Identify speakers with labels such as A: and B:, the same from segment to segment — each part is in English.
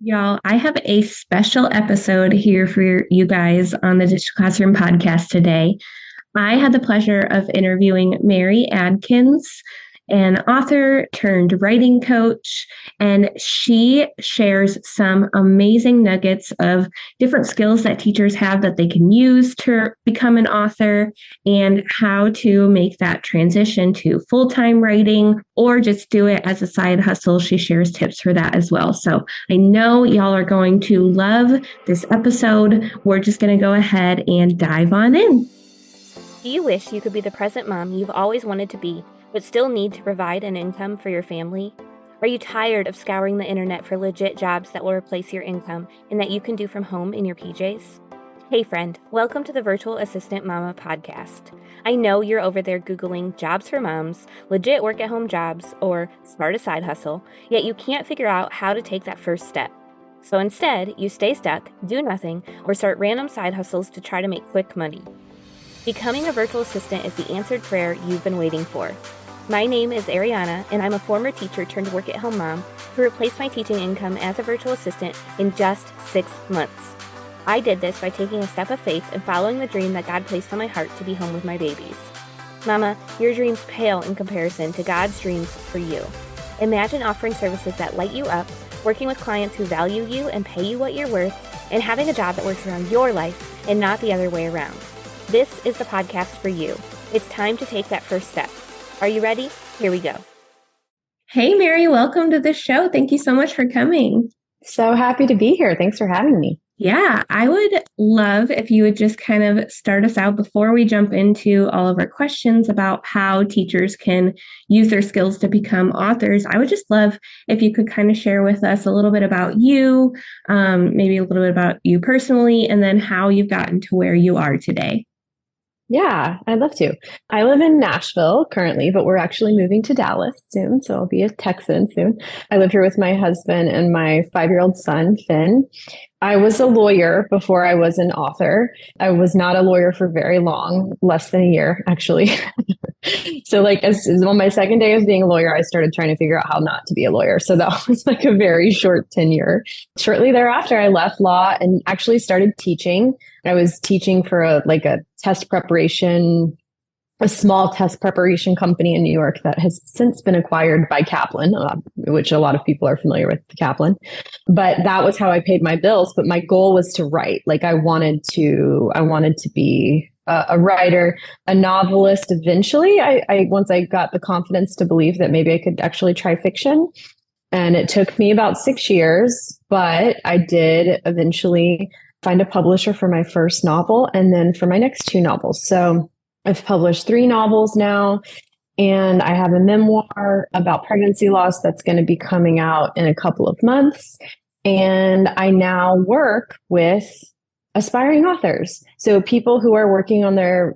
A: Y'all, I have a special episode here for you guys on the Digital Classroom podcast today. I had the pleasure of interviewing Mary Adkins, an author turned writing coach, and she shares some amazing nuggets of different skills that teachers have that they can use to become an author and how to make that transition to full time writing or just do it as a side hustle. She shares tips for that as well. So I know y'all are going to love this episode. We're just going to go ahead and dive on in.
B: Do you wish you could be the present mom you've always wanted to be, but still need to provide an income for your family? Are you tired of scouring the internet for legit jobs that will replace your income and that you can do from home in your PJs? Hey friend, welcome to the Virtual Assistant Mama podcast. I know you're over there Googling jobs for moms, legit work at home jobs, or start a side hustle, yet you can't figure out how to take that first step. So instead, you stay stuck, do nothing, or start random side hustles to try to make quick money. Becoming a virtual assistant is the answered prayer you've been waiting for. My name is Ariana, and I'm a former teacher turned work-at-home mom who replaced my teaching income as a virtual assistant in just 6 months. I did this by taking a step of faith and following the dream that God placed on my heart to be home with my babies. Mama, your dreams pale in comparison to God's dreams for you. Imagine offering services that light you up, working with clients who value you and pay you what you're worth, and having a job that works around your life and not the other way around. This is the podcast for you. It's time to take that first step. Are you ready? Here we go.
A: Hey, Mary, welcome to the show. Thank you so much for coming.
C: So happy to be here. Thanks for having me.
A: Yeah, I would love if you would just kind of start us out before we jump into all of our questions about how teachers can use their skills to become authors. I would just love if you could kind of share with us a little bit about you, maybe a little bit about you personally, and then how you've gotten to where you are today.
C: Yeah, I'd love to. I live in Nashville currently, but we're actually moving to Dallas soon. So I'll be a Texan soon. I live here with my husband and my 5-year-old son, Finn. I was a lawyer before I was an author. I was not a lawyer for very long, less than a year, actually. So on my second day of being a lawyer, I started trying to figure out how not to be a lawyer. So that was like a very short tenure. Shortly thereafter, I left law and actually started teaching. I was teaching for a small test preparation company in New York that has since been acquired by Kaplan, which a lot of people are familiar with Kaplan. But that was how I paid my bills. But my goal was to write. I wanted to be a writer, a novelist. Eventually, once I got the confidence to believe that maybe I could actually try fiction. And it took me about 6 years, but I did eventually find a publisher for my first novel and then for my next 2 novels. So I've published 3 novels now, and I have a memoir about pregnancy loss that's going to be coming out in a couple of months. And I now work with aspiring authors. So people who are working on their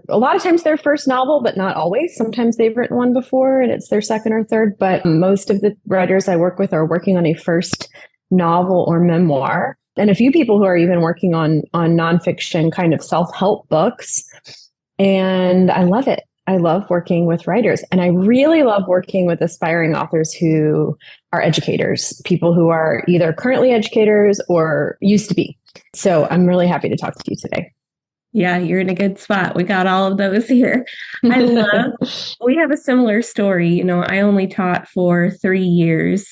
C: a lot of times their first novel, but not always. Sometimes they've written one before and it's their second or third. But most of the writers I work with are working on a first novel or memoir. And a few people who are even working on nonfiction kind of self-help books. And I love it. I love working with writers. And I really love working with aspiring authors who are educators, people who are either currently educators or used to be. So I'm really happy to talk to you today.
A: Yeah, you're in a good spot. We got all of those here. We have a similar story. I only taught for 3 years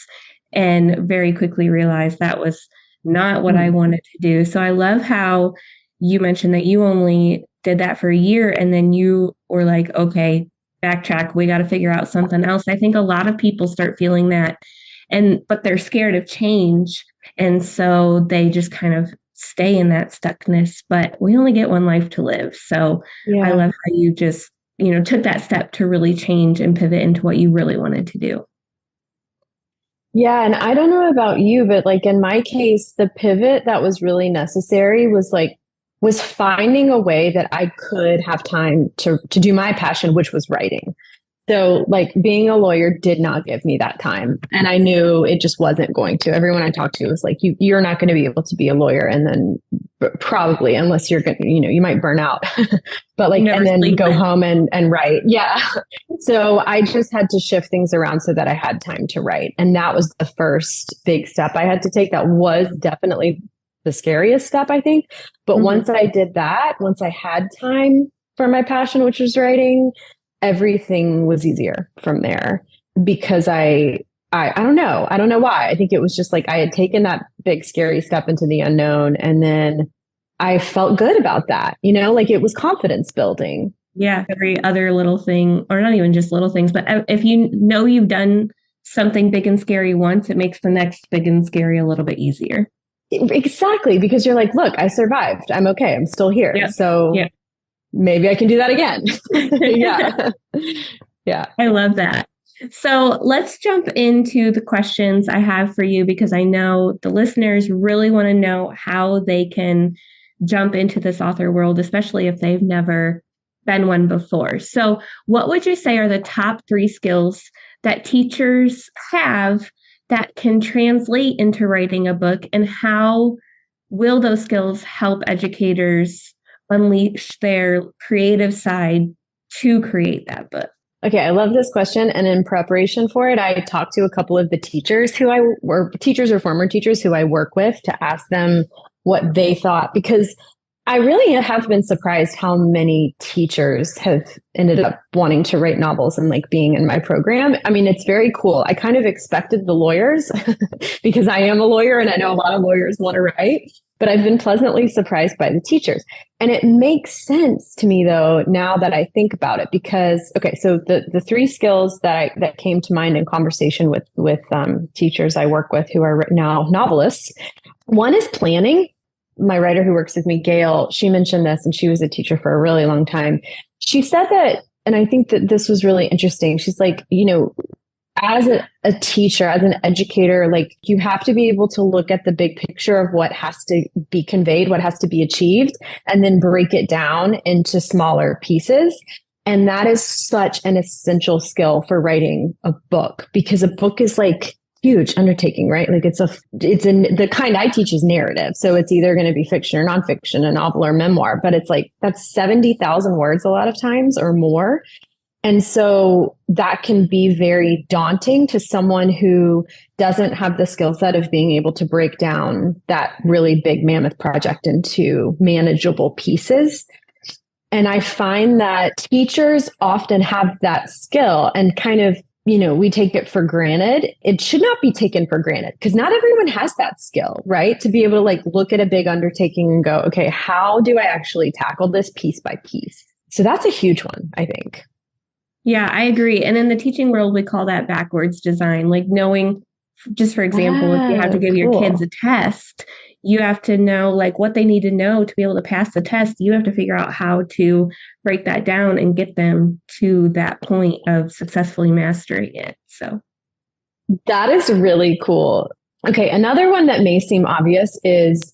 A: and very quickly realized that was not what I wanted to do. So I love how you mentioned that you only did that for a year and then you were like, okay, backtrack, we got to figure out something else. I think a lot of people start feeling that, but they're scared of change. And so they just kind of stay in that stuckness, but we only get one life to live. So yeah. I love how you just, took that step to really change and pivot into what you really wanted to do.
C: Yeah. And I don't know about you, but in my case, the pivot that was really necessary was finding a way that I could have time to do my passion, which was writing. So like being a lawyer did not give me that time. And I knew it just wasn't going to. Everyone I talked to was like, you're not going to be able to be a lawyer. And then probably, unless you're going to, you might burn out, but like, and then go home and write. Yeah. So I just had to shift things around so that I had time to write. And that was the first big step I had to take. That was definitely the scariest step, I think. But once I did that, once I had time for my passion, which was writing, everything was easier from there, because I don't know. I don't know why. I think it was just like I had taken that big scary step into the unknown, and then I felt good about that, like it was confidence building.
A: Yeah. Every other little thing, or not even just little things, but if you know you've done something big and scary once, it makes the next big and scary a little bit easier.
C: Exactly. Because you're like, look, I survived. I'm okay. I'm still here. Yeah. So maybe I can do that again. Yeah. Yeah.
A: I love that. So let's jump into the questions I have for you, because I know the listeners really want to know how they can jump into this author world, especially if they've never been one before. So what would you say are the top 3 skills that teachers have that can translate into writing a book, and how will those skills help educators unleash their creative side to create that book?
C: Okay, I love this question. And in preparation for it, I talked to a couple of the teachers teachers or former teachers who I work with, to ask them what they thought, because I really have been surprised how many teachers have ended up wanting to write novels and like being in my program. I mean, it's very cool. I kind of expected the lawyers because I am a lawyer and I know a lot of lawyers want to write, but I've been pleasantly surprised by the teachers. And it makes sense to me though, now that I think about it, because, okay, so the 3 skills that came to mind in conversation with teachers I work with who are now novelists, one is planning. My writer who works with me, Gail, she mentioned this, and she was a teacher for a really long time. She said that, and I think that this was really interesting. She's like, as a teacher, as an educator, like you have to be able to look at the big picture of what has to be conveyed, what has to be achieved, and then break it down into smaller pieces. And that is such an essential skill for writing a book, because a book is like huge undertaking, right? Like the kind I teach is narrative. So it's either going to be fiction or nonfiction, a novel or memoir, but it's like, that's 70,000 words a lot of times or more. And so that can be very daunting to someone who doesn't have the skill set of being able to break down that really big mammoth project into manageable pieces. And I find that teachers often have that skill and kind of, we take it for granted. It should not be taken for granted, because not everyone has that skill, right? To be able to like look at a big undertaking and go, okay, how do I actually tackle this piece by piece? So that's a huge one, I think.
A: Yeah, I agree. And in the teaching world, we call that backwards design, like knowing, just for example, if you have to give your kids a test, you have to know like what they need to know to be able to pass the test. You have to figure out how to break that down and get them to that point of successfully mastering it. So
C: that is really cool. Okay, another one that may seem obvious is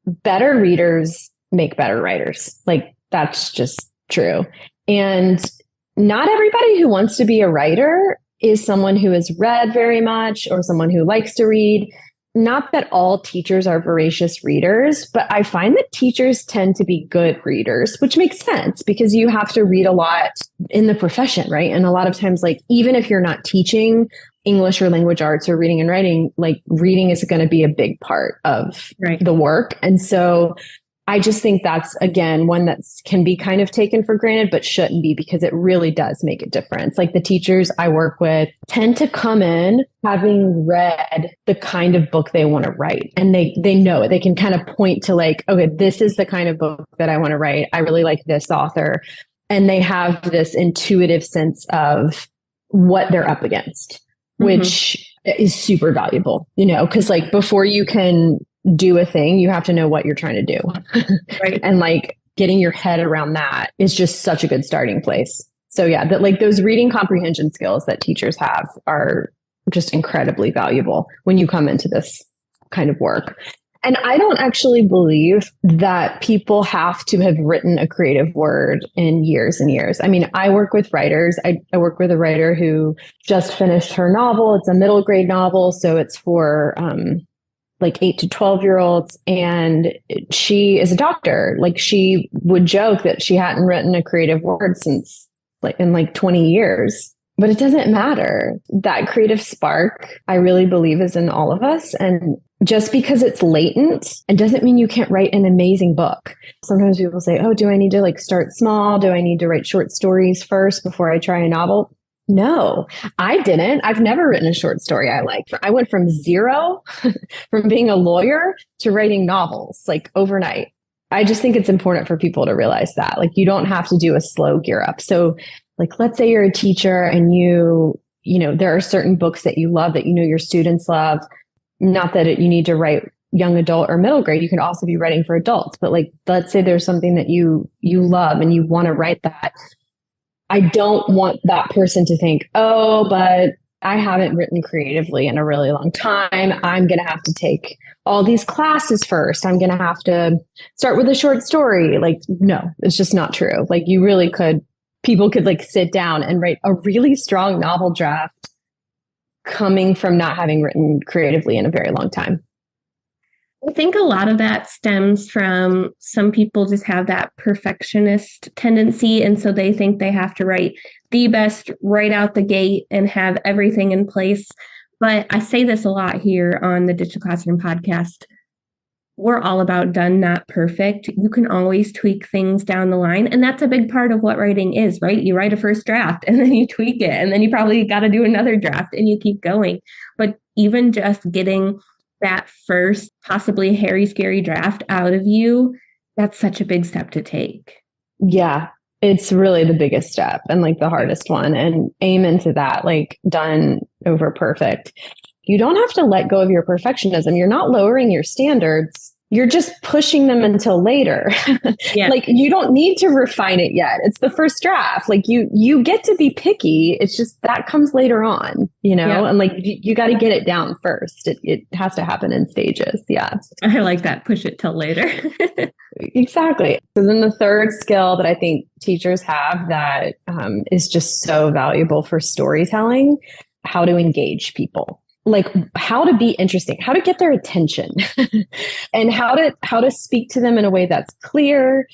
C: better readers make better writers. Like that's just true. And not everybody who wants to be a writer is someone who has read very much or someone who likes to read. Not that all teachers are voracious readers, but I find that teachers tend to be good readers, which makes sense because you have to read a lot in the profession, right? And a lot of times, like, even if you're not teaching English or language arts or reading and writing, like reading is going to be a big part of the work. And so I just think that's, again, one that can be kind of taken for granted, but shouldn't be, because it really does make a difference. Like the teachers I work with tend to come in having read the kind of book they want to write. And they know it. They can kind of point to like, okay, this is the kind of book that I want to write. I really like this author. And they have this intuitive sense of what they're up against, which is super valuable, because like before you can do a thing, you have to know what you're trying to do. Right. And like getting your head around that is just such a good starting place. So yeah, that like those reading comprehension skills that teachers have are just incredibly valuable when you come into this kind of work. And I don't actually believe that people have to have written a creative word in years and years. I mean, I work with writers. I work with a writer who just finished her novel. It's a middle grade novel, so it's for like 8 to 12-year-olds. And she is a doctor. Like, she would joke that she hadn't written a creative word since in 20 years. But it doesn't matter. That creative spark, I really believe, is in all of us. And just because it's latent, it doesn't mean you can't write an amazing book. Sometimes people say, oh, do I need to start small? Do I need to write short stories first before I try a novel? No, I didn't. I've never written a short story I liked. I went from zero, from being a lawyer, to writing novels overnight. I just think it's important for people to realize that. You don't have to do a slow gear up. So let's say you're a teacher and you there are certain books that you love that your students love. Not that you need to write young adult or middle grade. You can also be writing for adults. But let's say there's something that you love and you want to write that. I don't want that person to think, oh, but I haven't written creatively in a really long time. I'm going to have to take all these classes first. I'm going to have to start with a short story. No, it's just not true. You really could. People could sit down and write a really strong novel draft coming from not having written creatively in a very long time.
A: I think a lot of that stems from some people just have that perfectionist tendency. And so they think they have to write the best right out the gate and have everything in place. But I say this a lot here on the Digital Classroom podcast. We're all about done, not perfect. You can always tweak things down the line. And that's a big part of what writing is, right? You write a first draft and then you tweak it. And then you probably got to do another draft and you keep going. But even just getting that first, possibly hairy, scary draft out of you, that's such a big step to take.
C: Yeah, it's really the biggest step and the hardest one. And aim into that, done over perfect. You don't have to let go of your perfectionism. You're not lowering your standards. You're just pushing them until later.
A: Yeah.
C: You don't need to refine it yet. It's the first draft. You get to be picky. It's just that comes later on,
A: Yeah.
C: And you got to get it down first. It has to happen in stages. Yeah.
A: I like that. Push it till later.
C: Exactly. So then the third skill that I think teachers have that is just so valuable for storytelling, how to engage people. How to be interesting, how to get their attention and how to speak to them in a way that's clear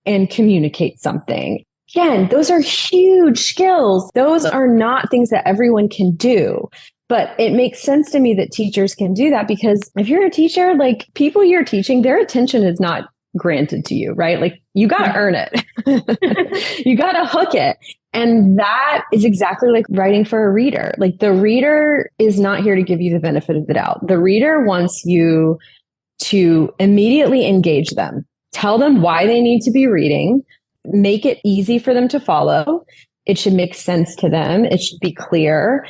C: and communicate something. Again, those are huge skills. Those are not things that everyone can do. But it makes sense to me that teachers can do that, because if you're a teacher, people you're teaching, their attention is not granted to you, right? You got to earn it. You got to hook it. And that is exactly like writing for a reader. The reader is not here to give you the benefit of the doubt. The reader wants you to immediately engage them, tell them why they need to be reading, make it easy for them to follow. It should make sense to them. It should be clear.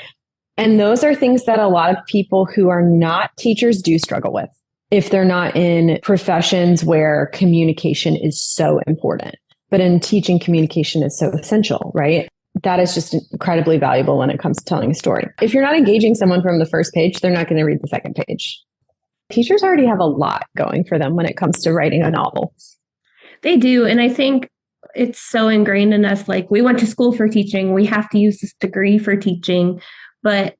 C: And those are things that a lot of people who are not teachers do struggle with if they're not in professions where communication is so important. But in teaching, communication is so essential, right? That is just incredibly valuable when it comes to telling a story. If you're not engaging someone from the first page, they're not going to read the second page. Teachers already have a lot going for them when it comes to writing a novel.
A: They do. And I think it's so ingrained in us. We went to school for teaching. We have to use this degree for teaching. But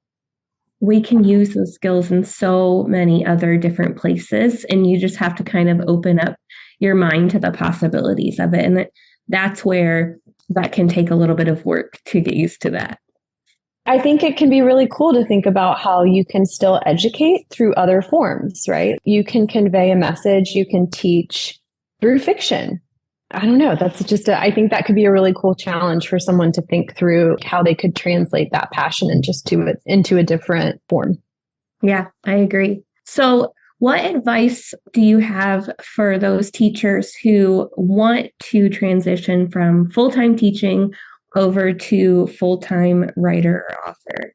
A: we can use those skills in so many other different places. And you just have to kind of open up your mind to the possibilities of it. And that's where that can take a little bit of work to get used to that.
C: I think it can be really cool to think about how you can still educate through other forms, right? You can convey a message, you can teach through fiction. I don't know. That's just, I think that could be a really cool challenge for someone to think through how they could translate that passion and just do it into a different form.
A: Yeah, I agree. So what advice do you have for those teachers who want to transition from full-time teaching over to full-time writer or author?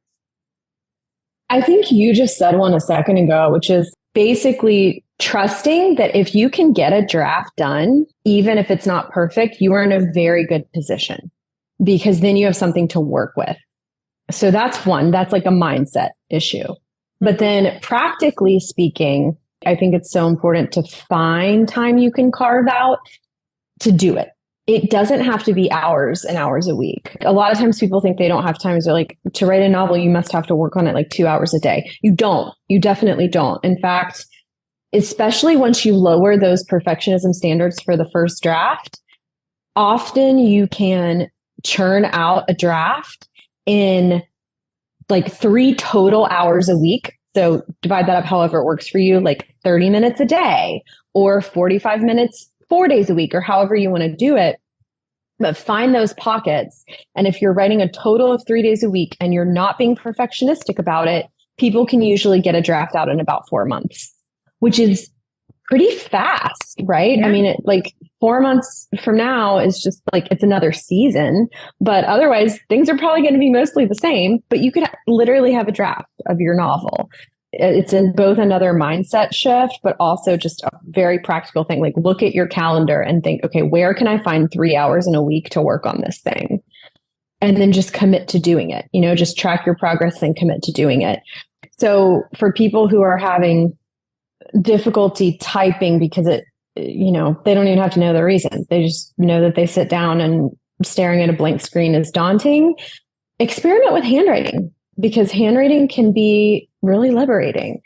C: I think you just said one a second ago, which is basically trusting that if you can get a draft done, even if it's not perfect, you are in a very good position, because then you have something to work with. So that's one, that's like a mindset issue. But then practically speaking, I think it's so important to find time you can carve out to do it. It doesn't have to be hours and hours a week. A lot of times people think they don't have time. They're like, to write a novel, you must have to work on it like 2 hours a day. You don't. You definitely don't. In fact, especially once you lower those perfectionism standards for the first draft, often you can churn out a draft in like 3 total hours a week. So divide that up however it works for you, like 30 minutes a day or 45 minutes 4 days a week, or however you want to do it. But find those pockets. And if you're writing a total of 3 days a week and you're not being perfectionistic about it, people can usually get a draft out in about 4 months, which is pretty fast, right?
A: Yeah.
C: I mean, 4 months from now is just like, it's another season, but otherwise things are probably going to be mostly the same, but you could literally have a draft of your novel. It's in both another mindset shift, but also just a very practical thing. Like, look at your calendar and think, okay, where can I find 3 hours in a week to work on this thing? And then just commit to doing it, just track your progress and commit to doing it. So for people who are having difficulty typing because they don't even have to know the reason. They just know that they sit down and staring at a blank screen is daunting. Experiment with handwriting, because handwriting can be really liberating.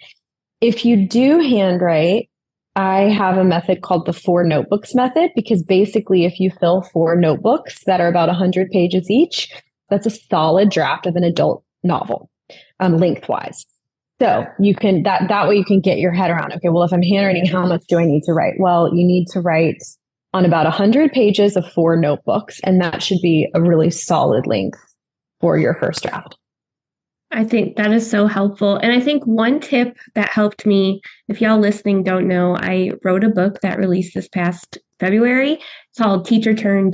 C: If you do handwrite, I have a method called the 4 notebooks method, because basically if you fill 4 notebooks that are about 100 pages each, that's a solid draft of an adult novel, lengthwise. So you can, that way you can get your head around, okay, well, if I'm handwriting, how much do I need to write? Well, you need to write on about 100 pages of 4 notebooks, and that should be a really solid length for your first draft.
A: I think that is so helpful. And I think one tip that helped me, if y'all listening don't know, I wrote a book that released this past February called Teach or Turn ...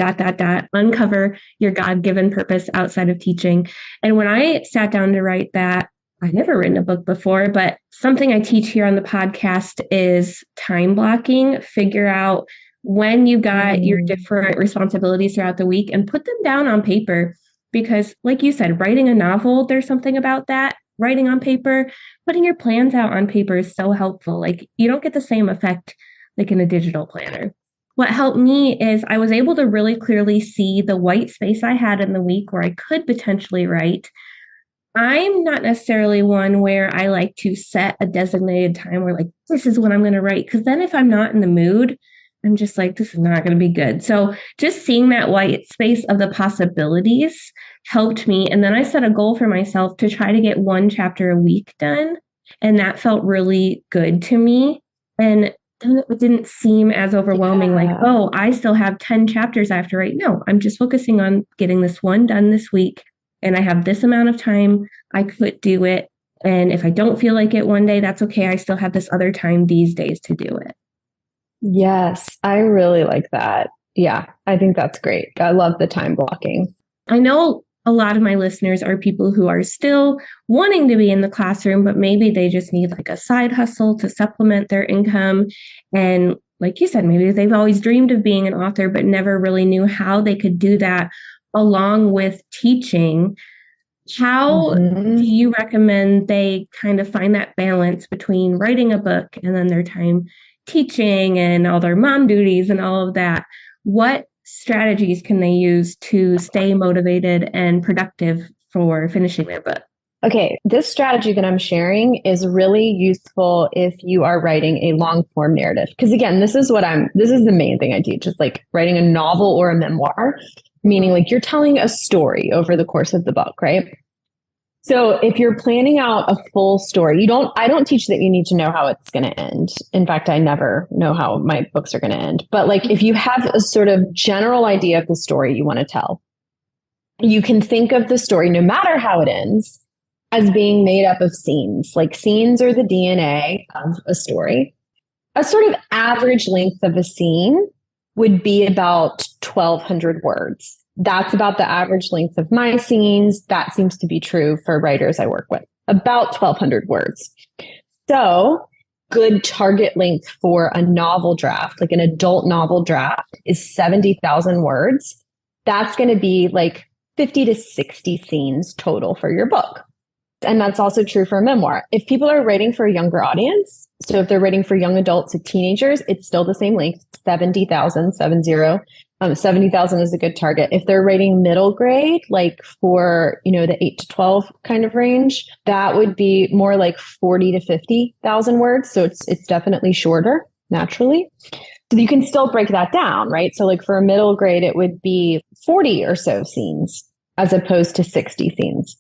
A: Uncover Your God-Given Purpose Outside of Teaching. And when I sat down to write that, I've never written a book before, but something I teach here on the podcast is time blocking. Figure out when you got your different responsibilities throughout the week and put them down on paper. Because like you said, writing a novel, there's something about that. Writing on paper, putting your plans out on paper is so helpful. Like, you don't get the same effect like in a digital planner. What helped me is I was able to really clearly see the white space I had in the week where I could potentially write. I'm not necessarily one where I like to set a designated time where, like, this is when I'm going to write. Because then if I'm not in the mood, I'm just like, this is not going to be good. So just seeing that white space of the possibilities helped me. And then I set a goal for myself to try to get 1 chapter a week done. And that felt really good to me. And then it didn't seem as overwhelming, like, oh, I still have 10 chapters I have to write. No, I'm just focusing on getting this one done this week. And I have this amount of time, I could do it. And if I don't feel like it one day, that's okay. I still have this other time these days to do it.
C: Yes, I really like that. Yeah, I think that's great. I love the time blocking.
A: I know a lot of my listeners are people who are still wanting to be in the classroom, but maybe they just need like a side hustle to supplement their income. And like you said, maybe they've always dreamed of being an author, but never really knew how they could do that along with teaching. How do you recommend they kind of find that balance between writing a book and then their time teaching and all their mom duties and all of that? What strategies can they use to stay motivated and productive for finishing their book?
C: Okay, this strategy that I'm sharing is really useful if you are writing a long form narrative. Because again, this is the main thing I teach, is like writing a novel or a memoir, meaning like you're telling a story over the course of the book, right? So if you're planning out a full story, I don't teach that you need to know how it's going to end. In fact, I never know how my books are going to end. But like, if you have a sort of general idea of the story you want to tell, you can think of the story, no matter how it ends, as being made up of scenes. Like, scenes are the DNA of a story. A sort of average length of a scene would be about 1,200 words. That's about the average length of my scenes. That seems to be true for writers I work with, about 1,200 words. So good target length for a novel draft, like an adult novel draft, is 70,000 words. That's going to be like 50 to 60 scenes total for your book. And that's also true for a memoir. If people are writing for a younger audience, so if they're writing for young adults and teenagers, it's still the same length, 70,000, 70. 70,000 is a good target. If they're writing middle grade, like for, the 8 to 12 kind of range, that would be more like 40 to 50,000 words. So it's definitely shorter naturally. So you can still break that down, right? So like for a middle grade, it would be 40 or so scenes as opposed to 60 scenes.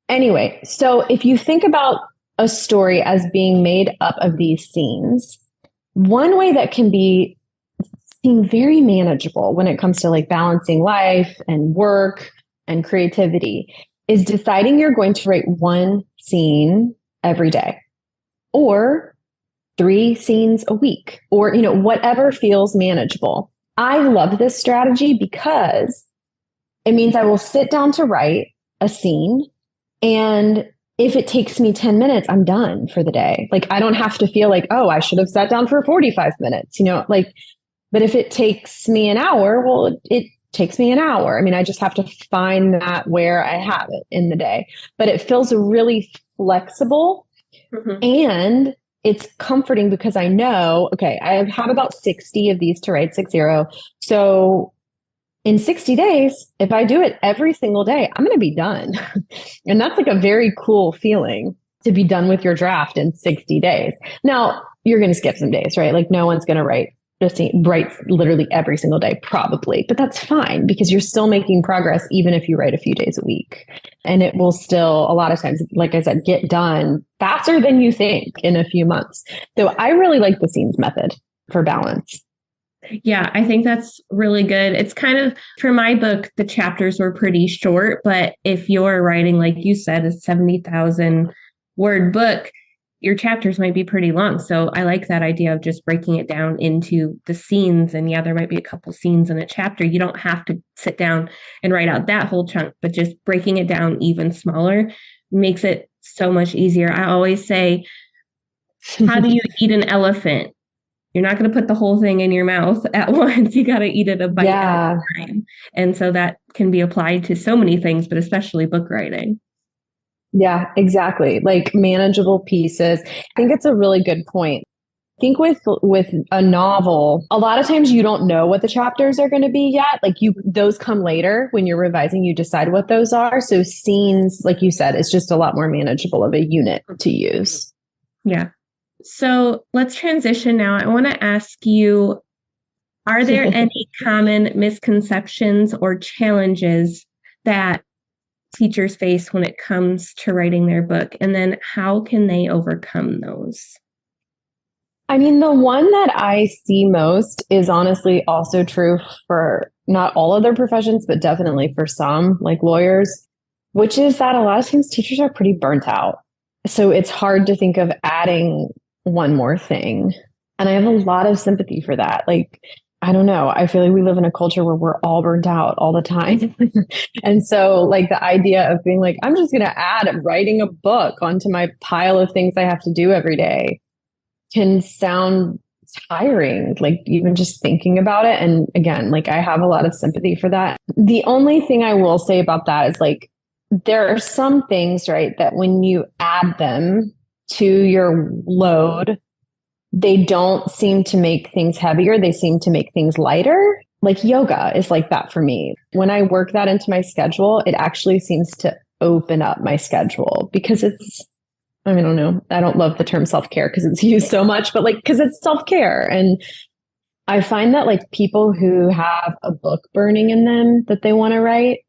C: Anyway, so if you think about a story as being made up of these scenes, one way that can be seen very manageable when it comes to like balancing life and work and creativity is deciding you're going to write one scene every day or 3 scenes a week or, whatever feels manageable. I love this strategy because it means I will sit down to write a scene. And if it takes me 10 minutes, I'm done for the day. Like, I don't have to feel like, oh, I should have sat down for 45 minutes, but if it takes me an hour, well, it takes me an hour. I mean, I just have to find that where I have it in the day, but it feels really flexible and it's comforting because I know, okay, I have about 60 of these to write, 60. So in 60 days, if I do it every single day, I'm going to be done. And that's like a very cool feeling to be done with your draft in 60 days. Now, you're going to skip some days, right? Like no one's going to write literally every single day, probably, but that's fine because you're still making progress, even if you write a few days a week. And it will still, a lot of times, like I said, get done faster than you think in a few months. So I really like the scenes method for balance.
A: Yeah, I think that's really good. It's kind of, for my book, the chapters were pretty short, but if you're writing, like you said, a 70,000 word book, your chapters might be pretty long. So I like that idea of just breaking it down into the scenes. And yeah, there might be a couple scenes in a chapter. You don't have to sit down and write out that whole chunk, but just breaking it down even smaller makes it so much easier. I always say, how do you eat an elephant? You're not going to put the whole thing in your mouth at once. You got to eat it a bite at a time. And so that can be applied to so many things, but especially book writing.
C: Yeah, exactly. Like manageable pieces. I think it's a really good point. I think with a novel, a lot of times you don't know what the chapters are going to be yet. Like those come later when you're revising, you decide what those are. So scenes, like you said, is just a lot more manageable of a unit to use.
A: Yeah. So let's transition now. I want to ask you, are there any common misconceptions or challenges that teachers face when it comes to writing their book? And then how can they overcome those?
C: I mean, the one that I see most is honestly also true for not all other professions, but definitely for some, like lawyers, which is that a lot of times teachers are pretty burnt out. So it's hard to think of adding one more thing. And I have a lot of sympathy for that. Like, I don't know. I feel like we live in a culture where we're all burnt out all the time. And so like the idea of being like, I'm just going to add writing a book onto my pile of things I have to do every day can sound tiring, like even just thinking about it. And again, like I have a lot of sympathy for that. The only thing I will say about that is like, there are some things, right, that when you add them to your load, they don't seem to make things heavier. They seem to make things lighter. Like yoga is like that for me. When I work that into my schedule, it actually seems to open up my schedule because I don't know. I don't love the term self-care because it's used so much, but like, because it's self-care. And I find that like people who have a book burning in them that they want to write,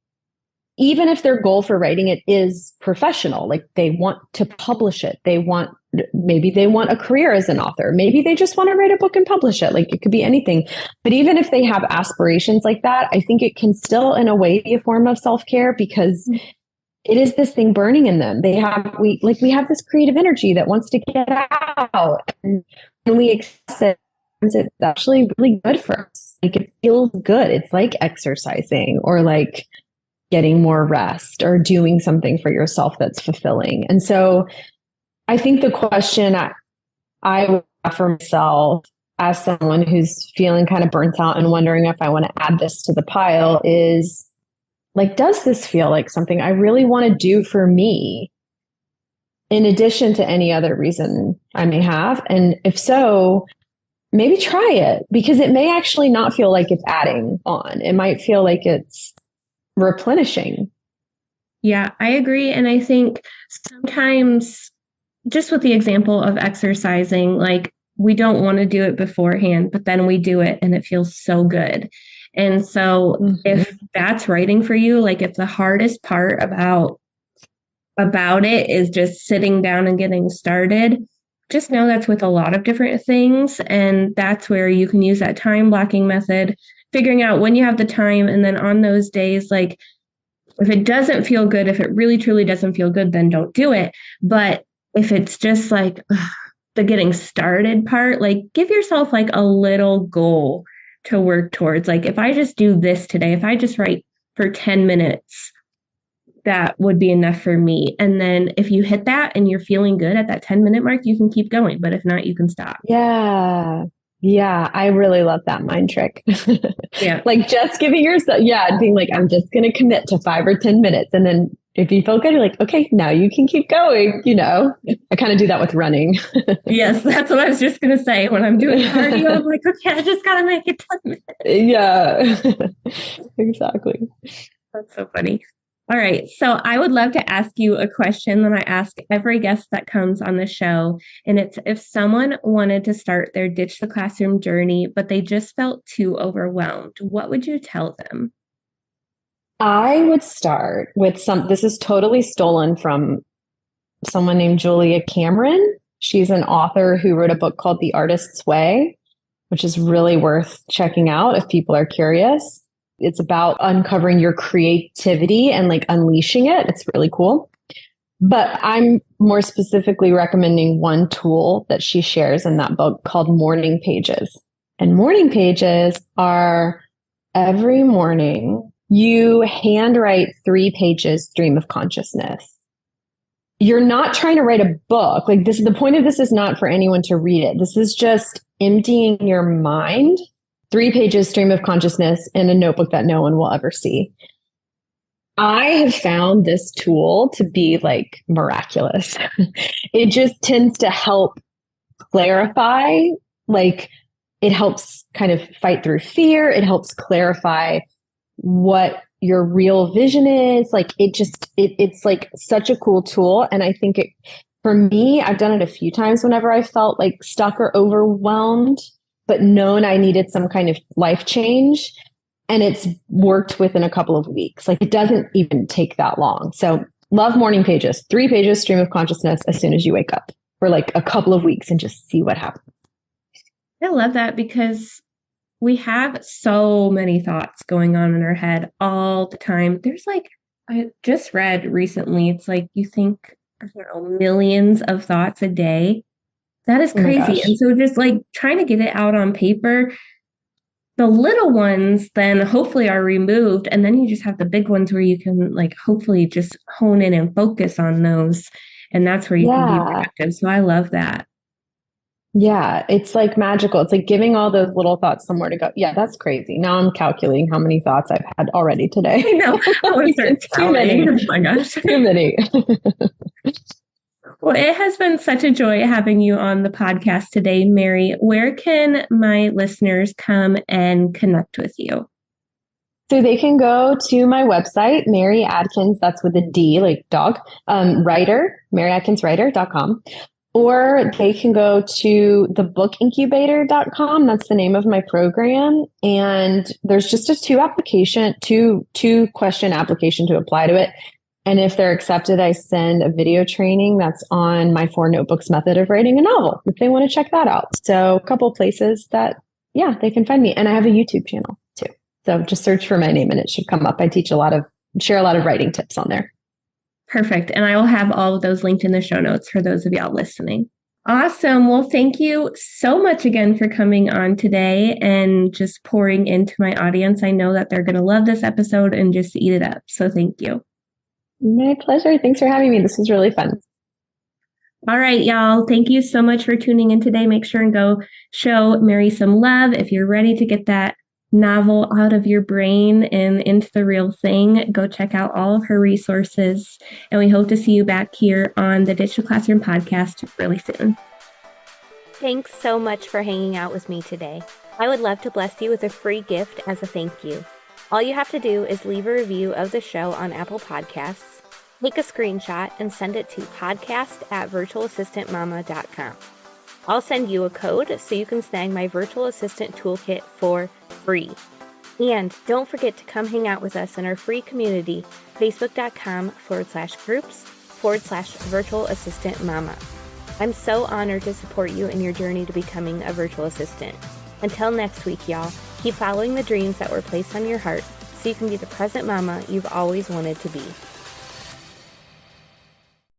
C: even if their goal for writing it is professional, like they want to publish it, maybe they want a career as an author, maybe they just want to write a book and publish it. Like it could be anything. But even if they have aspirations like that, I think it can still in a way be a form of self-care because it is this thing burning in them. We have this creative energy that wants to get out. And when we express it, it's actually really good for us. Like it feels good. It's like exercising or like getting more rest or doing something for yourself that's fulfilling. And so I think the question I would have for myself as someone who's feeling kind of burnt out and wondering if I want to add this to the pile is like, does this feel like something I really want to do for me? in addition to any other reason I may have? And if so, maybe try it, because it may actually not feel like it's adding on. It might feel like it's replenishing.
A: Yeah, I agree. And I think sometimes, just with the example of exercising, like we don't want to do it beforehand, but then we do it and it feels so good. And so if that's writing for you, like if the hardest part about it is just sitting down and getting started, just know that's with a lot of different things. And that's where you can use that time blocking method, figuring out when you have the time. And then on those days, like if it doesn't feel good, if it really truly doesn't feel good, then don't do it. But if it's just like the getting started part, like give yourself like a little goal to work towards. Like if I just do this today, if I just write for 10 minutes, that would be enough for me. And then if you hit that and you're feeling good at that 10-minute mark, you can keep going. But if not, you can stop.
C: Yeah. Yeah. I really love that mind trick.
A: Yeah.
C: Like just giving yourself, being like, I'm just going to commit to 5 or 10 minutes. And then if you feel good, you're like, okay, now you can keep going. I kind of do that with running.
A: Yes, that's what I was just going to say. When I'm doing cardio, I'm like, okay, I just got to make it 10 minutes.
C: Yeah, exactly.
A: That's so funny. All right. So I would love to ask you a question that I ask every guest that comes on the show. And it's, if someone wanted to start their Ditch the Classroom journey, but they just felt too overwhelmed, what would you tell them?
C: I would start with this is totally stolen from someone named Julia Cameron. She's an author who wrote a book called The Artist's Way, which is really worth checking out if people are curious. It's about uncovering your creativity and like unleashing it. It's really cool. But I'm more specifically recommending one tool that she shares in that book called Morning Pages. And morning pages are every morning you handwrite 3 pages stream of consciousness. You're not trying to write a book. Like the point of this is not for anyone to read it. This is just emptying your mind. 3 pages stream of consciousness in a notebook that no one will ever see. I have found this tool to be like miraculous. It just tends to help clarify, like it helps kind of fight through fear. It helps clarify what your real vision is. Like it's like such a cool tool. And I think for me, I've done it a few times whenever I felt like stuck or overwhelmed, but known I needed some kind of life change. And it's worked within a couple of weeks. Like it doesn't even take that long. So love morning pages, 3 pages, stream of consciousness as soon as you wake up for like a couple of weeks and just see what happens.
A: I love that because we have so many thoughts going on in our head all the time. There's like, I just read recently, it's like you think, I don't know, millions of thoughts a day. That is crazy. And so just like trying to get it out on paper, the little ones then hopefully are removed. And then you just have the big ones where you can like hopefully just hone in and focus on those. And that's where you can be productive. So I love that.
C: Yeah, it's like magical. It's like giving all those little thoughts somewhere to go. Yeah, that's crazy. Now I'm calculating how many thoughts I've had already today.
A: I know.
C: It's too many.
A: Oh my gosh.
C: Too many.
A: Well, it has been such a joy having you on the podcast today, Mary. Where can my listeners come and connect with you?
C: So they can go to my website, Mary Adkins, that's with a D, like dog, writer, maryadkinswriter.com. Or they can go to thebookincubator.com. That's the name of my program. And there's just a 2-question application to apply to it. And if they're accepted, I send a video training that's on my 4 notebooks method of writing a novel, if they want to check that out. So a couple places that, they can find me. And I have a YouTube channel too. So just search for my name and it should come up. I share a lot of writing tips on there.
A: Perfect. And I will have all of those linked in the show notes for those of y'all listening. Awesome. Well, thank you so much again for coming on today and just pouring into my audience. I know that they're going to love this episode and just eat it up. So thank you.
C: My pleasure. Thanks for having me. This was really fun.
A: All right, y'all. Thank you so much for tuning in today. Make sure and go show Mary some love if you're ready to get that novel out of your brain and into the real thing, go check out all of her resources. And we hope to see you back here on the Digital Classroom podcast really soon.
B: Thanks so much for hanging out with me today. I would love to bless you with a free gift as a thank you. All you have to do is leave a review of the show on Apple Podcasts, take a screenshot, and send it to podcast@virtualassistantmama.com. I'll send you a code so you can snag my virtual assistant toolkit for free. And don't forget to come hang out with us in our free community, facebook.com/groups/virtual assistant mama. I'm so honored to support you in your journey to becoming a virtual assistant. Until next week, y'all, keep following the dreams that were placed on your heart so you can be the present mama you've always wanted to be.